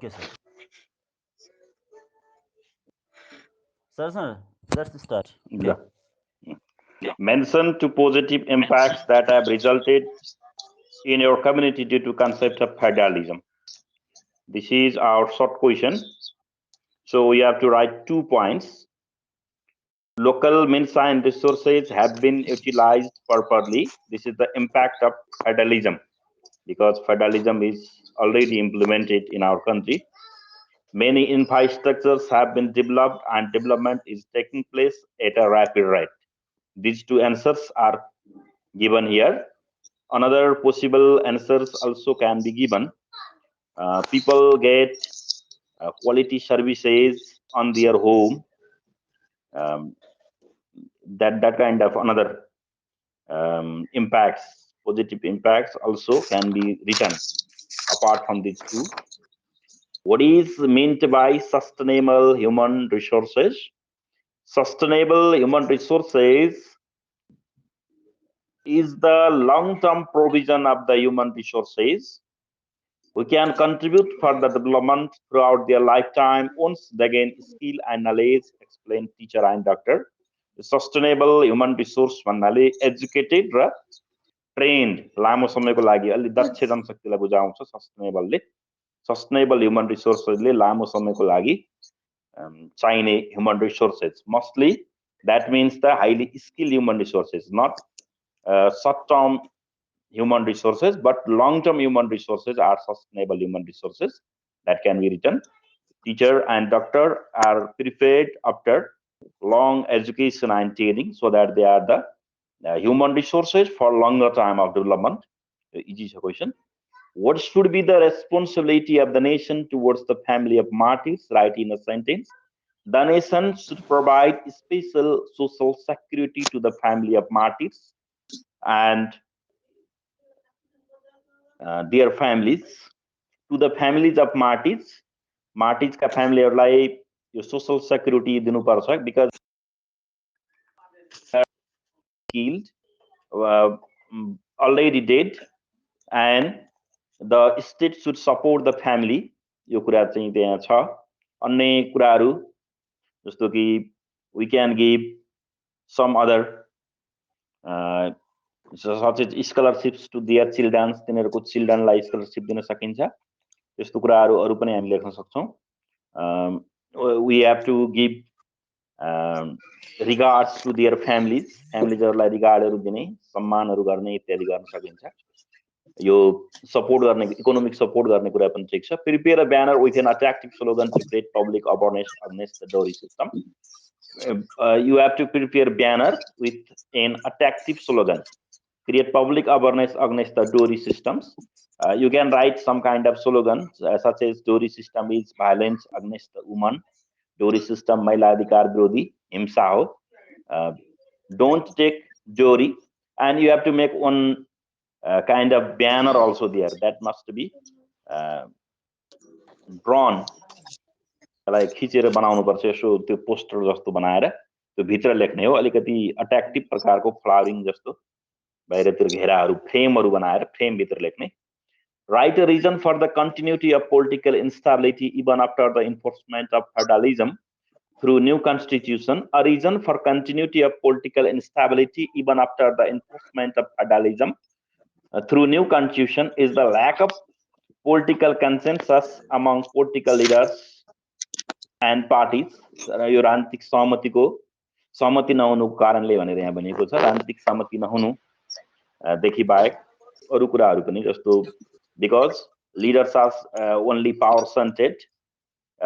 Okay, sir. Sir, let's start. Okay. Mention two positive impacts that have resulted in your community due to concept of feudalism. This is our short question. So we have to write 2 points. Local means and resources have been utilized properly. This is the impact of feudalism because feudalism is already implemented in our country. Many infrastructures have been developed and development is taking place at a rapid rate. These two answers are given here. Another possible answers also can be given. People get quality services on their home. Um, that kind of another impacts, positive impacts also can be written apart from these two. What is meant by sustainable human resources? Sustainable human resources is the long-term provision of the human resources who can contribute for the development throughout their lifetime once they gain skill and knowledge, explain teacher and doctor. Sustainable human resource भन्नाले educated र trend लामो समयको लागि अलि दक्ष जनशक्तिलाई बुझाउँछ sustainable human रिसोर्सेसले लामो समयको लागि चाहिने human resources mostly that means the highly skilled human resources, not short-term human resources, but long-term human resources are sustainable human resources that can be written. Teacher and doctor are prepared after long education and training so that they are the human resources for longer time of development. Easy question. What should be the responsibility of the nation towards the family of martyrs? Write in a sentence. The nation should provide special social security to the family of martyrs and their families. To the families of martyrs का फ्यामिलीहरूलाई यो social security दिनुपर्छ because killed, already dead, and the state should support the family. यो कुरा चाहिँ त्यहाँ छ. अन्य कुराहरू जस्तो कि we can give some other such as scholarships to their children. तिनीहरूको चिल्ड्रनलाई स्कलरशिप दिन सकिन्छ. त्यस्तो कुराहरू अरू पनि हामी लेख्न सक्छौँ. We have to give regards to their families. फ्यामिलीजहरूलाई रिगार्डहरू दिने, सम्मानहरू गर्ने इत्यादि गर्न सकिन्छ. यो सपोर्ट गर्ने, इकोनोमिक सपोर्ट गर्ने कुरा पनि ठिक छ. Prepare a banner with an attractive slogan to create public awareness against the dowry system. You have to prepare banner with an attractive slogan. Create public awareness against the dowry systems. You can write some kind of slogan such as dowry system is violence against the woman. Dowry system महिला अधिकार विरोधी हिंसा हो. Don't take dowry, and you have to make one kind of banner also there that must be drawn. like खिचेर बनाउनु पर्छ यसो त्यो पोस्टर जस्तो बनाएर त्यो भित्र लेख्ने हो. अलिकति अट्र्याक्टिभ प्रकारको फ्लावरिङ जस्तो बाहिरतिर घेराहरू फ्रेमहरू बनाएर फ्रेम भित्र लेख्ने. Write a reason for the continuity of political instability even after the enforcement of feudalism through new constitution. A reason for continuity of political instability even after the enforcement of feudalism through new constitution is the lack of political consensus among political leaders and parties. यो राजनीतिक सहमतिको सहमति नहुनुको कारणले भनेर यहाँ भनेको छ. राजनीतिक सहमति नहुनु देखि बाहेक अरू कुराहरू पनि जस्तो because leaders are only power centered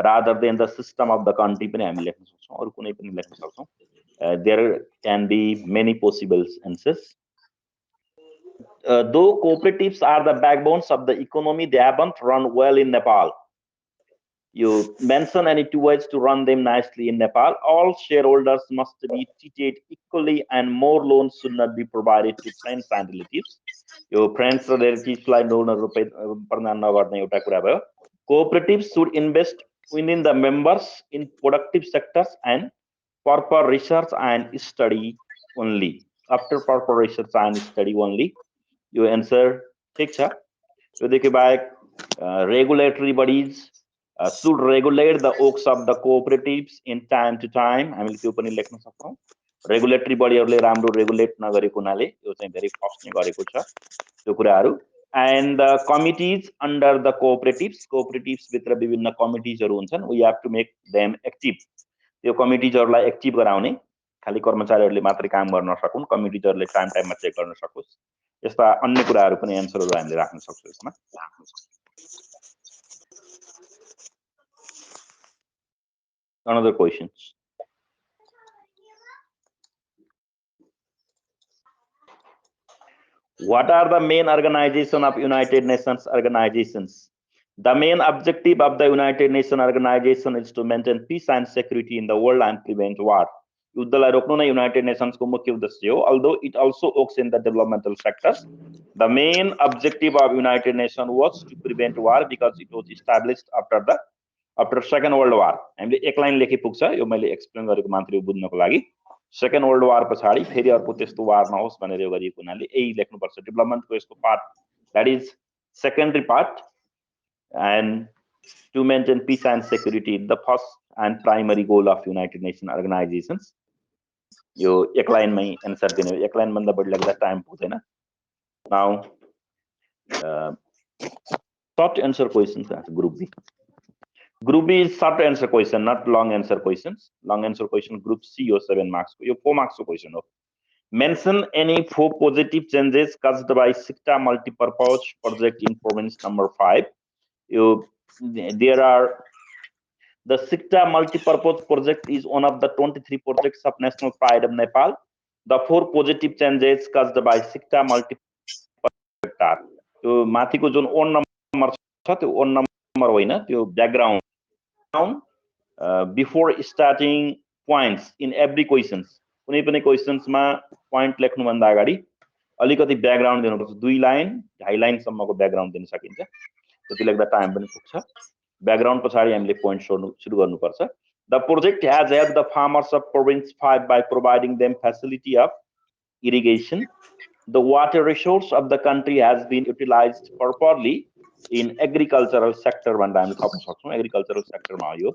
rather than the system of the country पनि हामी लेख्न सक्छौँ. अरू कुनै पनि लेख्न सक्छौँ. There can be many possible answers. Though cooperatives are the backbones of the economy, they haven't run well in Nepal. You mention any two ways to run them nicely in Nepal. All shareholders must be treated equally and more loans should not be provided to friends and relatives. Your friends or relatives like loanहरू प्रदान नगर्ने एउटा कुरा भयो. Cooperatives should invest within the members in productive sectors and proper research and study only. After proper research and study only. Your answer ठिक छ. त्योदेखि बाहेक regulatory bodies should regulate the works of the cooperatives in time to time. हामीले त्यो पनि लेख्न सक्छौं. Regulatory बडीहरुले राम्रो रेगुलेट नगरेको हुनाले यो चाहिँ धेरै फस्ने गरेको छ त्यो कुराहरु. And the committees under the cooperatives भित्र विभिन्न कमिटिजहरु हुन्छन्. We have to make them active. त्यो कमिटिजहरुलाई एक्टिभ गराउने, खाली कर्मचारीहरुले मात्रै काम गर्न नसकुन्, कमिटिजहरुले टाइम टाइममा चेक गर्न सकोस्. यस्ता अन्य कुराहरु पनि एन्सरहरु हामीले राख्न सक्छौं यसमा. Another questions. What are the main organization of United Nations organizations? The main objective of the United Nations organization is to maintain peace and security in the world and prevent war. युद्धलाई रोक्नु नै United नेशन्सको मुख्य उद्देश्य हो. Although it also works in the developmental sectors, the main objective of United Nations was to prevent war because it was established after Second World War. हामीले एक line लेखि पुग्छ, यो मैले एक्सप्लेन गरेको मात्र हो बुझ्नको लागि. सेकेन्ड वर्ल्ड वार पछाडि फेरि अर्को त्यस्तो वार नहोस् भनेर यो गरिएको हुनाले यही लेख्नुपर्छ. डेभलपमेन्टको यसको part, that is secondary part, and to maintain peace and security the first and primary goal of United Nation organisations. यो एक लाइनमै एन्सर दिने, एक लाइन भन्दा बढी लाग्दा टाइम पुग्दैन. Now short answer questions group B. Group B is short answer question, not long answer questions. Long answer question group C or 7 marks. You 4 marks question. Mention any 4 positive changes caused by SICTA multi-purpose project in province number 5. There are the SICTA multi-purpose project is one of the 23 projects of national pride of Nepal. The 4 positive changes caused by SICTA multi-purpose are त्यो माथिको जुन own number छ त्यो own number होइन, त्यो background. Before starting points in every questions, कुनै पनि क्वेशन्समा point लेख्नु भन्दा अगाडि अलिकति ब्याकग्राउन्ड दिनुपर्छ. 2 लाइन 2.5 लाइन सम्मको ब्याकग्राउन्ड दिन सकिन्छ. त्यति लेख्दा टाइम पनि पुग्छ. ब्याकग्राउन्ड पछाडि हामीले पोइन्ट सुरु गर्नुपर्छ. The project has helped the farmers of province 5 by providing them facility of irrigation. The water resource of the country has been utilized properly in agricultural sector भन्दा हामी थप्न सक्छौं. एग्रिकल्चरल सेक्टरमा हो,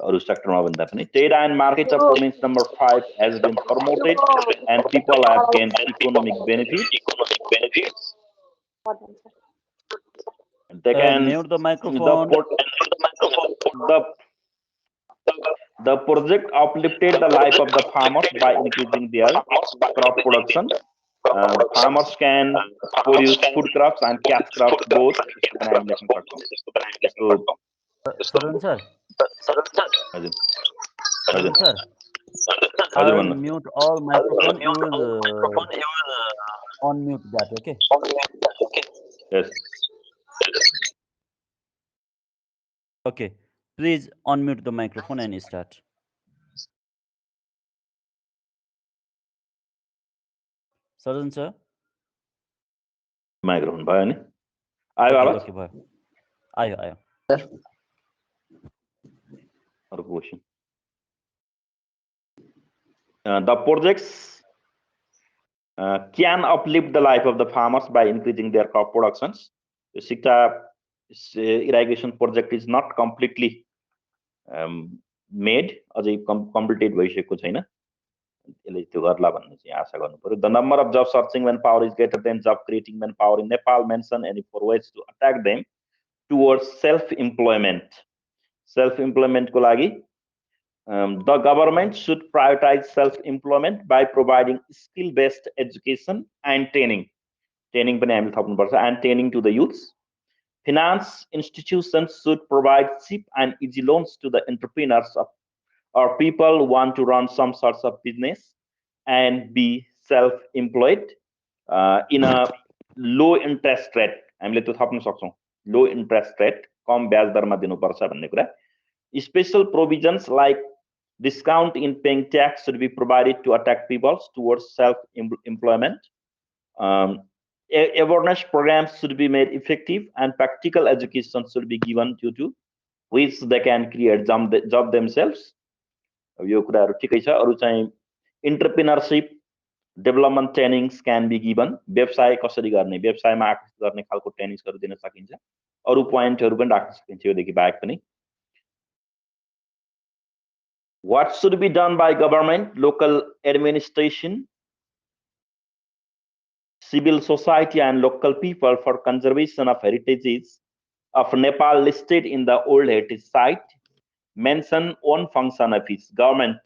अरु सेक्टरमा भन्दा पनि. Trade and market of province number 5 has been promoted and people have gained economic benefits. They can mute the microphone. The project uplifted the life of the farmers by increasing their crop production. Farmers can produce food crops and cash crops both. Sarjan Sir. Sarjan Sir. I'll mute all microphone. Use unmute that, okay? Yes. Okay. Please unmute the microphone and start. Sarjan Sir. Microphone भयो नि? आयो आवाज? Okay, भयो. आयो. Sir. Other question. The projects can uplift the life of the farmers by increasing their crop productions. The SICTA irrigation project is not completely made, अझै completed भइसकेको छैन. यसले त्यो गर्ला भन्ने चाहिँ आशा गर्नु पर्यो. The number of job searching manpower is greater than job creating manpower in Nepal. Mention any 4 ways to attack them towards self-employment. Self-employment को लागि the government should prioritize self-employment by providing skill-based education and training. Training पनि हामीले थप्नु पर्छ, and training to the youths. Finance institutions should provide cheap and easy loans to the entrepreneurs or people who want to run some sorts of business and be self-employed in a low interest rate. हामीले त्यो थप्न सक्छौं. Low interest rate, कम ब्याज दरमा दिनुपर्छ भन्ने कुरा. Special provisions like discount in paying tax should be provided to attract people towards self-employment. Awareness programs should be made effective and practical education should be given due to which they can create job themselves. यो कुराहरु ठिकै छ. अरु चाहिँ entrepreneurship development trainings can be given. व्यवसाय कसरी गर्ने, व्यवसायमा आकर्षित गर्ने खालको ट्रेनिङ्सहरु दिन सकिन्छ. अरु पोइन्टहरु पनि राख्न सकिन्छ योदेखि बाहेक पनि. What should be done by government, local administration, civil society, and local people for conservation of heritages of Nepal listed in the Old Heritage Site? Mention one function of its government.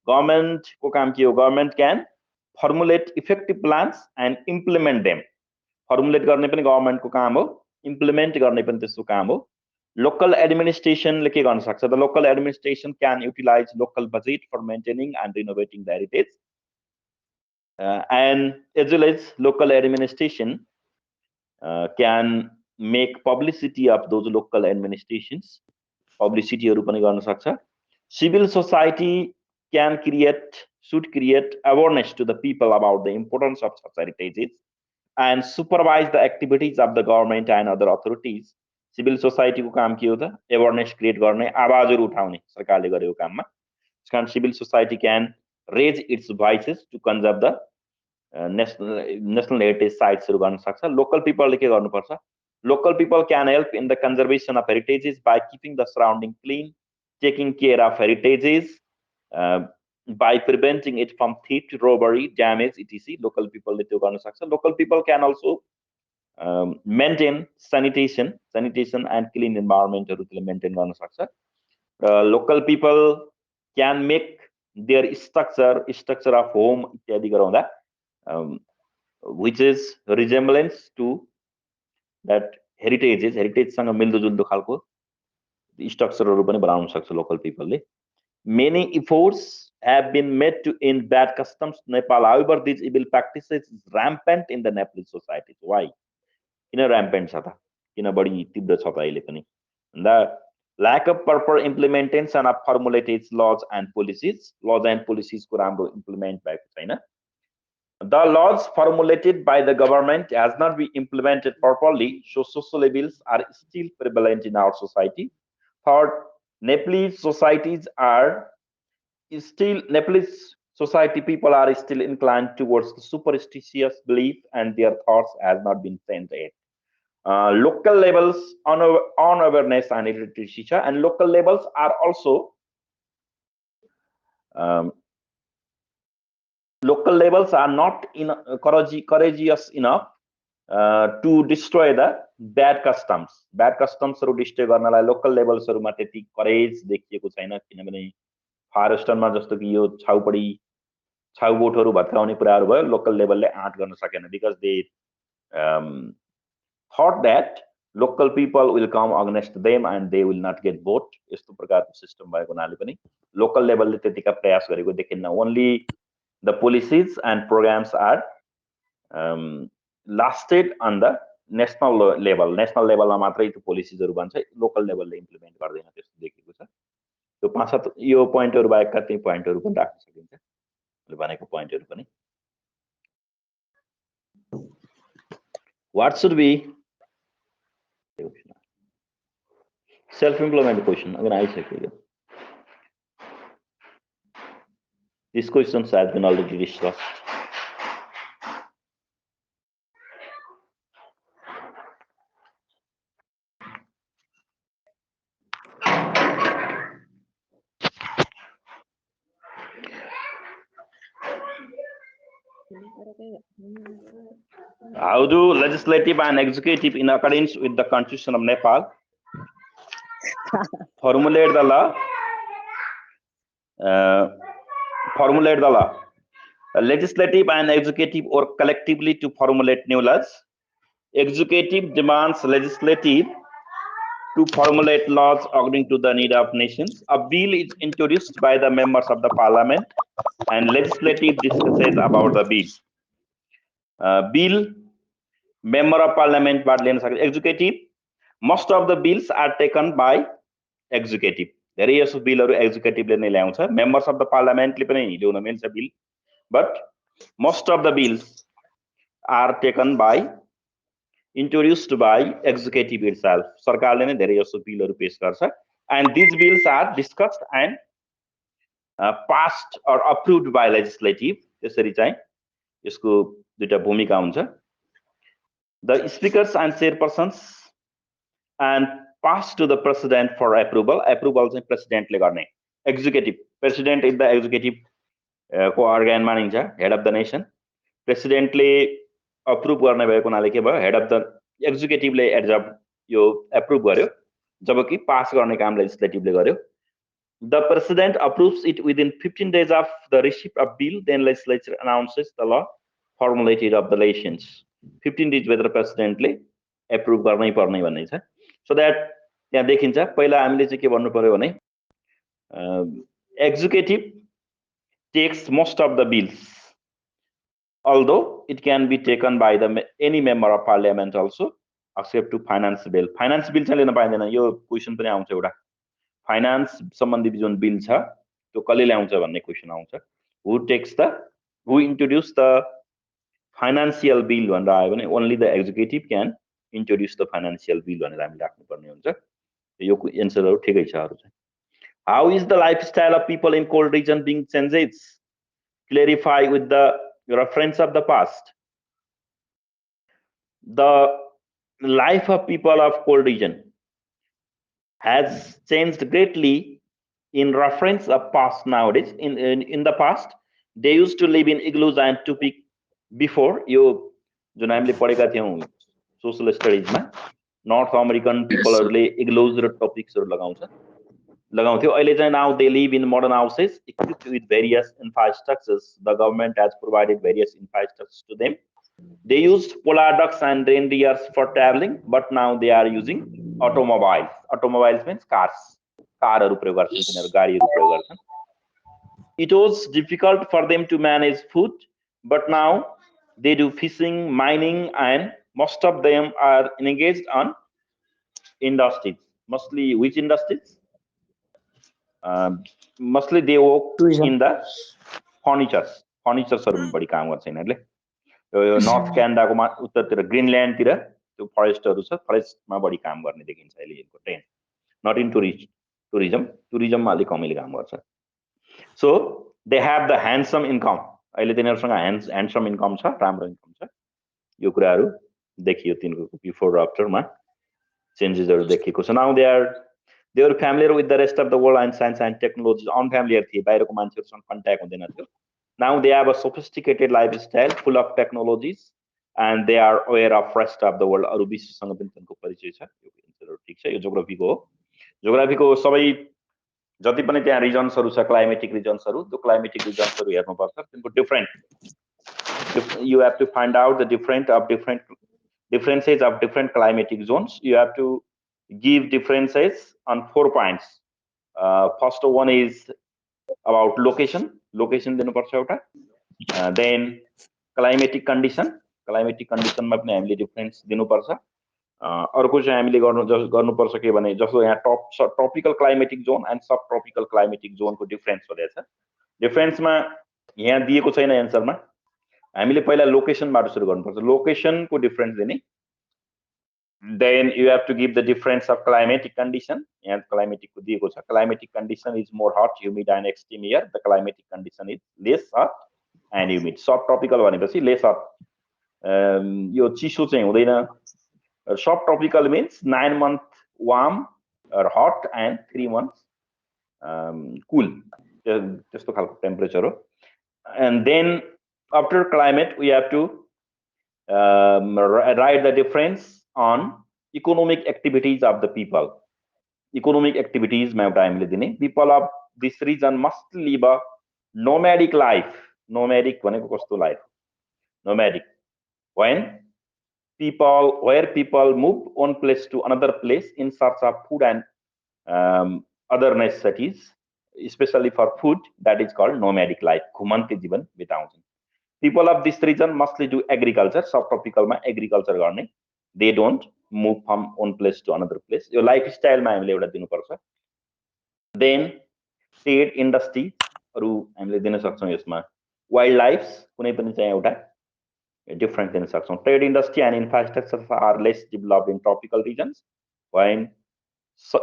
Government को काम के हो? Government can formulate effective plans and implement them. Formulate गर्ने पनि government को काम हो, implement गर्ने पनि त्यसको काम हो. Local administration ले के गर्न सक्छ? The local administration can utilize local budget for maintaining and renovating the heritage. And as well as local administration can make publicity of those local administrations. Publicityहरू पनि गर्न सक्छ. Civil society should create awareness to the people about the importance of such heritages and supervise the activities of the government and other authorities. Civil society को काम के हो त? Awareness create गर्ने, आवाजहरू उठाउने सरकारले गरेको काममा. कारण civil society can raise its voices to conserve the national heritage sites. Local people के गर्नुपर्छ? Local people can help in the conservation of heritages by keeping the surrounding clean, taking care of heritages, by preventing it from theft, robbery, damage, etc. Local people Local people can also maintain sanitation and clean environment maintain local people can make their structure of home which is resemblance to that heritage सँग मिल्दोजुल्दो खालको स्ट्रक्चरहरू पनि बनाउन सक्छ local people ले. Many efforts have been made to end bad customs in Nepal. However, these evil practices is rampant in the Nepalese society. Why? किन rampant छ त? किन बढी तीव्र छ त अहिले पनि? The lack of proper implementation of formulated laws and policies को राम्रो implement भएको छैन. The laws formulated by the government has not been implemented properly, so social evils are still prevalent in our society. Third, Nepalese society people are still inclined towards the superstitious belief, and their thoughts has not been changed yet. Local levels on awareness and literacy, and local levels are also local levels are not courageous enough to destroy the bad customs. Bad customs destroy गर्नलाई local levels मा त्यति courage देखिएको छैन, किनभने far इस्टर्नमा जस्तो कि यो छाउबोटहरू भत्काउने कुराहरू भयो, local level ले आँट गर्न सकेन, because they thought that local people will come against them and they will not get vote. यस्तो प्रकारको सिस्टम भएको हुनाले पनि local level ले त्यतिका प्रयास गरेको देखिन्न. Only the policies and programs are lasted on the national level. National level मा मात्रै त्यो पोलिसिजहरु बन्छ, लोकल लेभलले इम्प्लिमेन्ट गर्दैन, त्यस्तो देखेको छ. त्यो पाँच सात यो पोइन्टहरु बाहेकका त्यही पोइन्टहरु पनि राख्न सकिन्छ, मैले भनेको पोइन्टहरु पनि. What should be self-employment question? Again, I check here. These questions have been already discussed. How do legislative and executive, in accordance with the Constitution of Nepal, formulate the law? Legislative and executive or collectively to formulate new laws. Executive demands legislative to formulate laws according to the need of nations. A bill is introduced by the members of the parliament and legislative discusses about the bill. Bill, member of parliament, executive, most of the bills are taken by executive. धेरै जसो बिलहरु एक्जिक्युटिभले नै ल्याउँछ, members of the parliament ले पनि ल्याउन मिल्छ bill, but most of the bills are taken by introduced by executive itself. सरकारले नै धेरै जसो बिलहरु पेश गर्छ, and these bills are discussed and passed or approved by legislative. त्यसरी चाहिँ यसको दुईटा भूमिका हुन्छ. The speakers and chairpersons and passed to the president for approval. Approval चाहिँ president ले गर्ने. Executive president is the executive को अर्गान मानिन्छ, हेड अफ द नेसन। प्रेसिडेन्टले अप्रुभ गर्ने भएको हुनाले के भयो, हेड अफ द एक्जिक्युटिभले यो एप्रुभ गर्यो, जबकि पास गर्ने काम लेजिस्लेटिभले गर्यो। The president approves it within 15 days of the receipt of bill, then legislature announces the law formality of the elections. 15 days भित्र प्रेसिडेन्टले एप्रुभ गर्नै पर्ने भन्ने छ। सो द्याट त्यहाँ देखिन्छ। पहिला हामीले चाहिँ के भन्नु पर्यो भने executive takes most of the bills, although it can be taken by any member of parliament also, except to finance bill. Finance bill चाहिँ लिन पाइँदैन, यो क्वेसन पनि आउँछ एउटा। फाइनान्स सम्बन्धी जुन बिल छ त्यो कसले ल्याउँछ भन्ने क्वेसन आउँछ। हु इन्ट्रोड्युस द फाइनान्सियल बिल भनेर आयो भने only the executive can introduce the financial bill भनेर हामीले राख्नुपर्ने हुन्छ। यो एन्सरहरू ठिकै छ। अरू चाहिँ how is the lifestyle of people in cold region being changes, clarify with the reference of the past. The life of people of cold region has changed greatly in reference of past nowadays. In the past, they used to live in igloos and tupik before यो जुन हामीले पढेका थियौँ social स्टडिजमा, north American पिपलहरूले igloos र टपिक्सहरू लगाउँथ्यो। अहिले चाहिँ now they live in modern houses equipped with various infrastructures. The government has provided various infrastructures to them. They used polar ducks and reindeers for traveling, but now they are using automobiles. Automobiles means cars. कारहरू प्रयोग गर्छन्, तिनीहरू गाडीहरू प्रयोग गर्छन्। It was difficult for them to manage food, but now they do fishing, mining, and most of them are engaged on industries. Mostly which industries? Mostly they work in the फर्निचर्सहरूमा बढी काम गर्छ यिनीहरूले। नर्थ क्यानाडाको उत्तरतिर ग्रिनल्यान्डतिर त्यो फरेस्टहरू छ, फरेस्टमा बढी काम गर्ने देखिन्छ अहिले यिनको ट्रेन्ड। नट इन टुरिज्ममा अलिक कमैले काम गर्छ। So they have the handsome income. अहिले तिनीहरूसँग ह्यान्डसम इन्कम छ, राम्रो इन्कम छ। यो कुराहरू देखियो तिनीहरूको बिफोर र आफ्टरमा चेन्जेसहरू देखिएको छ। Now they are familiar with the rest of the world and science and technology. Unfamiliar थिए, बाहिरको मान्छेहरूसँग कन्ट्याक्ट हुँदैन थियो। Now they have a sophisticated lifestyle full of technologies and they are aware of rest of the world. अरु विश्वसँग पनि तिनको परिचय छ। यो एन्सरहरू ठीक छ। यो जियोग्राफीको हो। जियोग्राफीको सबै जति पनि त्यहाँ रिजन्सहरू छ, क्लाइमेटिक रिजन्सहरू, त्यो क्लाइमेटिक रिजन्सहरू हेर्नुपर्छ। तिनको different, you have to find out the differences of different climatic zones. You have to give differences on 4 points. First one is about location दिनुपर्छ एउटा। देन क्लाइमेटिक कन्डिसनमा पनि हामीले डिफरेन्स दिनुपर्छ। अर्को चाहिँ हामीले गर्नुपर्छ के भने जस्तो यहाँ tropical climatic zone and subtropical climatic जोनको डिफरेन्स हुँदैछ। डिफरेन्समा यहाँ दिएको छैन एन्सरमा, हामीले पहिला लोकेसनबाट सुरु गर्नुपर्छ। लोकेसनको डिफरेन्स दिने। Then you have to give the difference of climatic condition. And climatic को दिएको छ। Climatic condition is more hot, humid and extreme here. The climatic condition is less hot and humid. Subtropical भनेपछि less hot. यो चिसो चाहिँ हुँदैन। Subtropical means 9 months warm or hot and 3 months cool. त्यस्तो खालको टेम्परेचर हो। And then after climate we have to write the difference on economic activities of the people. Economic activities मा एउटा हामीले दिने। People of this region must live a nomadic life. Nomadic भनेको कस्तो life? Nomadic. Where people move one place to another place in search of food and other necessities, especially for food, that is called nomadic life. घुमन्ते जीवन बिताउँछन्। People of this region mostly do agriculture. Subtropical मा agriculture गर्ने। They don't move from one place to another place. यो लाइफस्टाइलमा हामीले एउटा दिनुपर्छ। Then trade industry अरु हामीले दिन सक्छौं यसमा। वाइल्ड लाइफ कुनै पनि चाहिँ एउटा डिफरेन्ट दिन सक्छौं। Trade industry and infrastructure are less developed in tropical regions, while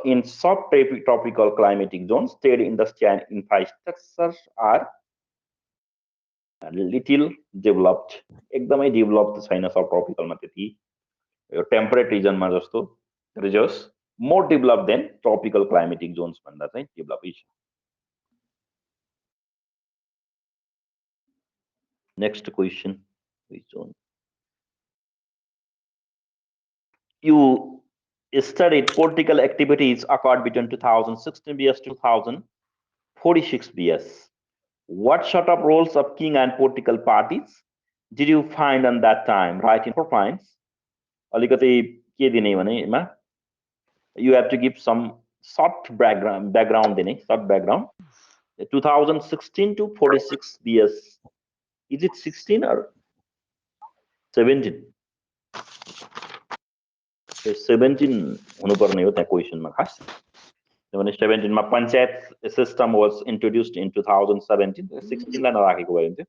in subtropical climatic zones trade industry and infrastructures are little developed. एकदमै डेभलप्ड छैन सबट्रोपिकलमा त्यति। यो टेम्परेट रिजनमा जस्तो रिजर्स more developed than tropical climatic zones भन्दा चाहिँ डेभलपै छ। Next question. Which one? You studied political activities occurred between 2016 BS to 2046 BS. What sort of roles of king and political parties did you find on that time? Write in 4 points. अलिकति के दिने भनेमा you have to give some short background दिने short background. 2016 to 46 BS. Is it 16 or 17? 17 हुनुपर्ने हो त्यहाँ क्वेसनमा खास किनभने 17 मा panchayat system was introduced in 2017 16 लाई नराखेको भए हुन्थ्यो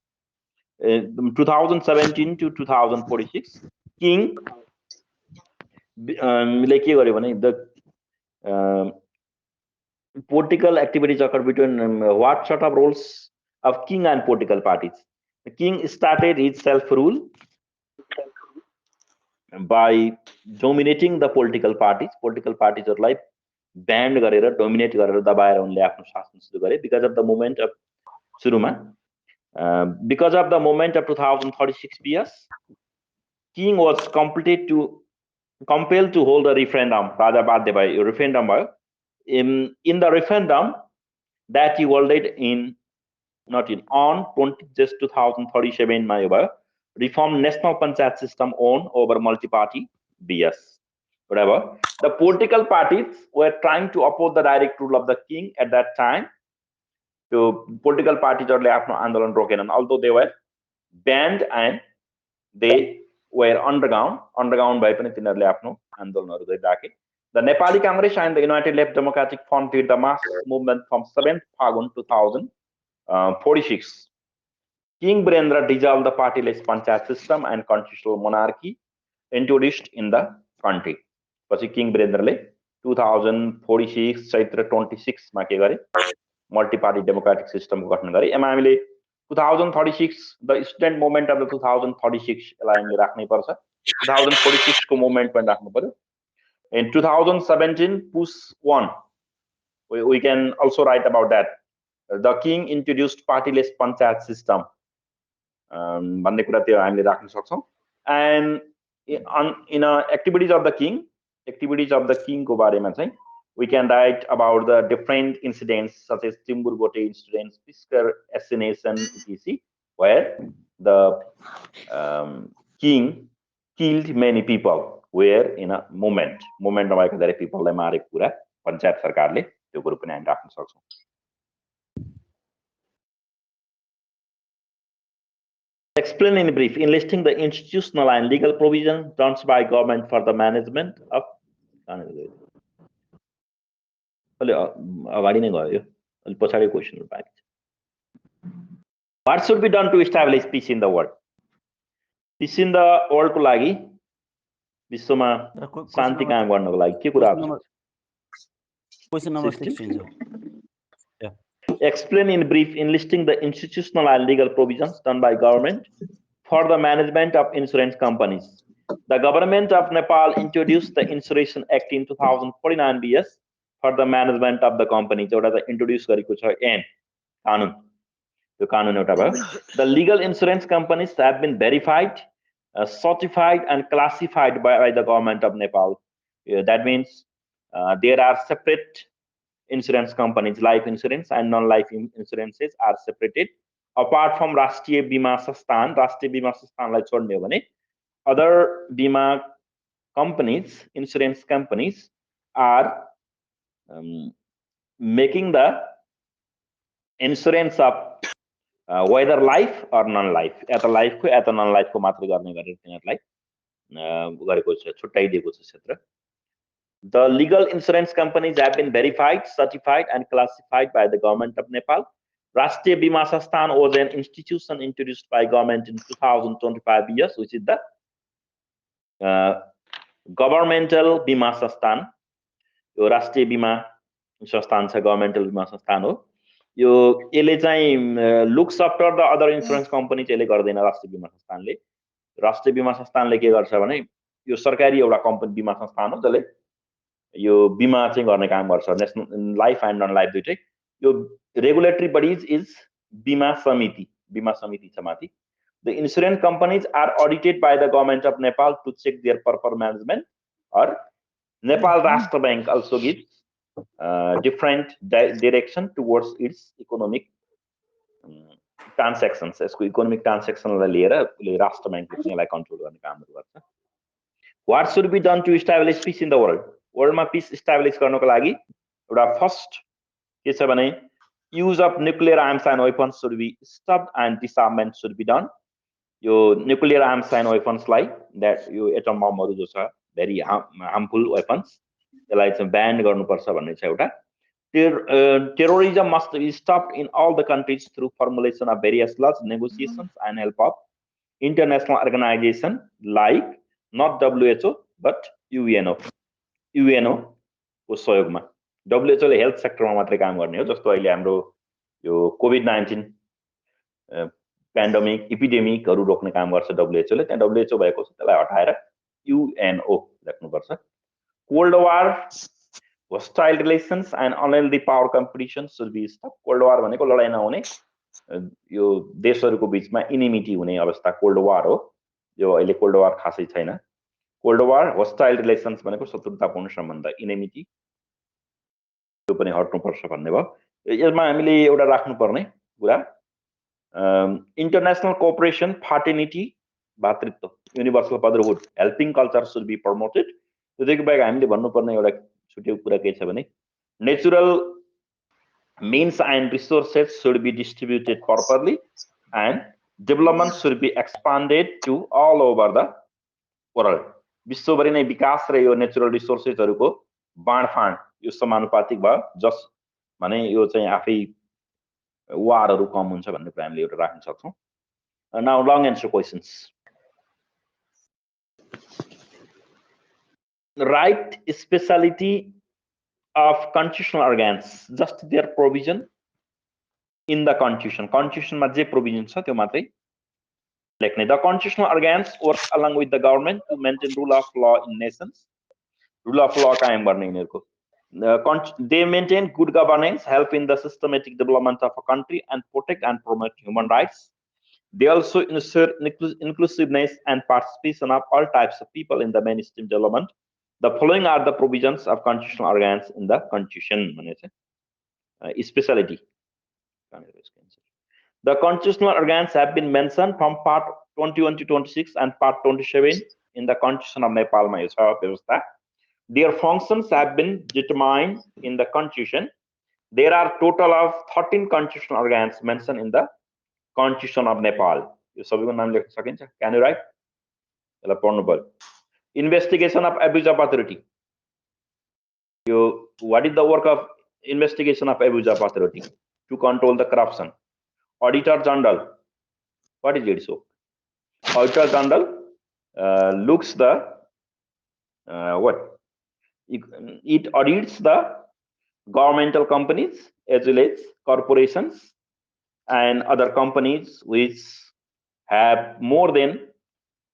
2017 to 2046 किङ ले के गर्यो भने the political activities occur between what sort of roles of king and political parties. The king started his self-rule by dominating the political parties. Political parties are like banned गरेर dominate गरेर दबाएर उनले आफ्नो शासन सुरु गरे because of the moment of सुरुमा because of the moment of 2036 BS king was compelled to hold a referendum राजा बाध्य भयो referendum भयो in the referendum that he held in not in on 20 just 2037 मा यो भयो reform national panchayat system on over multi-party BS whatever the political parties were trying to oppose the direct rule of the king at that time so political parties are आफ्नो आन्दोलन रोकेनन् although they were banned and they were underground भए पनि तिनीहरूले आफ्नो आन्दोलनहरू गरिराखे the Nepali Congress and the United Left Democratic Front did the mass movement from 7th Phagun 2046 King Birendra dissolved the partyless panchayat system and constitutional monarchy introduced in the country. पछि King Birendraले 2046 चैत्र 26 मा के गरे multi-party democratic system को गठन गरे एमा हामीले 2036 the student movement of the 2036 लाई हामीले राख्नै पर्छ 2046 को movement पनि राख्नु पर्यो in 2017 push 1 we can also write about that the king introduced partyless panchayat system भन्ने कुरा त्यो हामीले राख्न सक्छौं and in activities of the king को बारेमा चाहिँ we can write about the different incidents such as Timburgote incidents, Piskar assassination, etc., where the king killed many people were in a moment नभएका धेरै पिपललाई मारेको कुरा पञ्चायत सरकारले त्यो कुरो पनि हामी राख्न सक्छौं Explain in brief, enlisting the institutional and legal provisions done by government for the management of अगाडि नै गयो अलि पछाडि क्वेशनहरु बाँकी छ What should be done to establish peace in the world? Peace in the world को लागि विश्वमा शान्ति कायम गर्नको लागि के कुरा छ Question number 16 yeah Explain in brief enlisting the institutional and legal provisions done by government for the management of insurance companies. The government of Nepal introduced the Insurance Act in 2049 BS for the management of the companies. एउटा त introduce गरेको छ ऐन कानुन त्यो कानुन एउटा भयो The legal insurance companies have been verified, certified and classified by the government of Nepal. That means there are separate insurance companies, life insurance and non-life insurances are separated. Apart from Rashtriya Bima Sasthan, Rashtriya Bima Sasthanलाई छोड्ने हो भने other bima companies, insurance companies are making the insurance of whether life or non-life, या त life को या त non-life को मात्र गर्ने गरेर तिनीहरुलाई गरेको छ छुट्टाइदिएको छ क्षेत्र The legal insurance companies have been verified, certified, and classified by the government of Nepal. Rashtriya Bima Sasthan was an institution introduced by government in 2025 years, which is the governmental Bima Sasthan. यो राष्ट्रिय बीमा संस्थान छ governmental बीमा संस्थान हो यो यसले चाहिँ looks after the other insurance company चाहिँ यसले गर्दैन राष्ट्रिय बीमा संस्थानले के गर्छ भने यो सरकारी एउटा कम्पनी बीमा संस्थान हो जसले यो बीमा चाहिँ गर्ने काम गर्छ national life and non life दुईटै यो रेगुलेटरी बडीज इज बीमा समिति छ माथि The insurance companies are audited by the government of Nepal to check their proper management. Or Nepal Rashtra Bank also gives different direction towards its economic transactions. यसको economic ट्रान्सेक्सनलाई लिएर उसले राष्ट्र ब्याङ्कले चाहिँ यसलाई कन्ट्रोल गर्ने कामहरू गर्छ. What should be done to establish peace in the world? वर्ल्डमा पिस इस्टाब्लिस गर्नको लागि एउटा फर्स्ट के छ भने use of nuclear arms and weapons should be stopped and disarmament should be done. यो nuclear arms and weapons लाई that यो एटम बमहरु जो छ very harmful weapons यसलाई चाहिँ ban गर्नुपर्छ भन्ने छ एउटा. Terrorism must be stopped in all the countries through formulation of various laws, negotiations, and help of international organization like not WHO but UNO. UNO को सहयोगमा. WHO ले हेल्थ सेक्टरमा मात्रै काम गर्ने हो. जस्तो अहिले हाम्रो यो कोभिड-19 पेन्डेमिक एपिडेमिकहरु रोक्ने काम गर्छ WHO ले. त्यहाँ WHO भएको छ त्यसलाई हटाएर UNO राख्नुपर्छ. Cold War, hostile relations and unhealthy power competition should be stopped. Cold War भनेको लडाई नहुने यो देशहरुको बीचमा इनिमिटी हुने अवस्था कोल्ड वार हो. यो अहिले कोल्ड वार खासै छैन. कोल्ड वार, hostile relations भनेको शत्रुतापूर्ण सम्बन्ध, इनिमिटी त्यो पनि हट्नुपर्छ भन्ने भयो. यसमा हामीले एउटा राख्नुपर्ने कुरा इन्टरनेशनल कोअपरेसन, फ्राटर्निटी, भातृत्व, universal brotherhood, helping culture should be promoted. त्यसैको बाहेक हामीले भन्नुपर्ने एउटा छुट्यो कुरा के छ भने natural means and resources should be distributed properly and development should be expanded to all over the world. विश्वभरि नै विकास र यो नेचुरल रिसोर्सेसहरुको बाँडफाँड यो समानुपातिक भयो. जस भने यो चाहिँ आफै वारहरु कम हुन्छ भन्ने कुरा हामीले एउटा राख्न सक्छौं. Now long answer questions. Right speciality of constitutional organs, just their provision in the constitution. Constitution मा जे provision छ त्यो मात्रै लेख्ने. The constitutional organs work along with the government to maintain rule of law in nations. Rule of law कायम गर्ने यिनीहरुको. They maintain good governance, help in the systematic development of a country and protect and promote human rights. They also ensure inclusiveness and participation of all types of people in the mainstream development. The following are the provisions of constitutional organs in the constitution. Speciality. The constitutional organs have been mentioned from part 21 to 26 and part 27 in the constitution of Nepal. Their functions have been determined in the constitution. There are total of 13 constitutional organs mentioned in the constitution of Nepal. Can you write? Investigation of abuse of authority. What is the work of investigation of abuse of authority? To control the corruption. Auditor General. What is it so? Auditor General looks the what? It audits the governmental companies as well as corporations and other companies which have more than